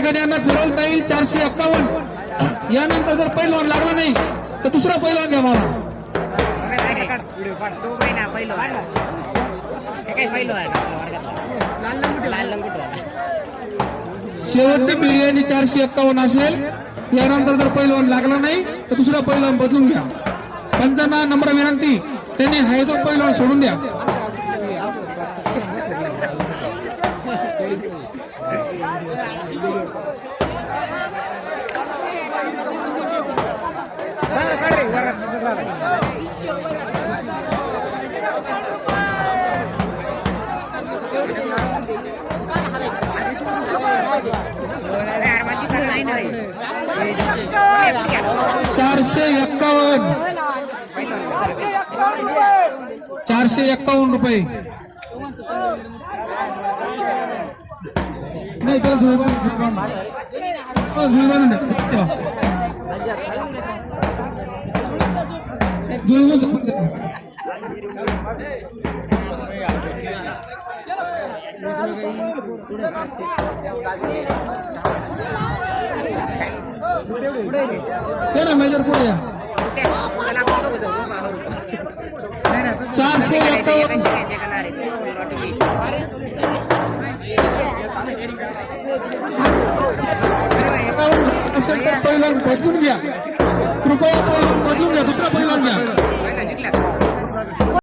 ठिकाणी यांना फिरवता येईल 451. यानंतर जर पैलवान लागला नाही तर दुसरा पैलवान घ्या मामा. शेवटची बिर्याणी 451 असेल. यानंतर जर पैलवान लागला नाही तर दुसरा पैलवान बदलून घ्या. पंचांना नम्र विनंती, त्यांनी हाय तो पैलवान सोडून द्या. ₹451 नाही त्याला झुळबान मेजर पुढे या. 451 असेल तर पहिल्यांदा बदलून घ्या. कृपया पहिल्यांदा बदलून घ्या.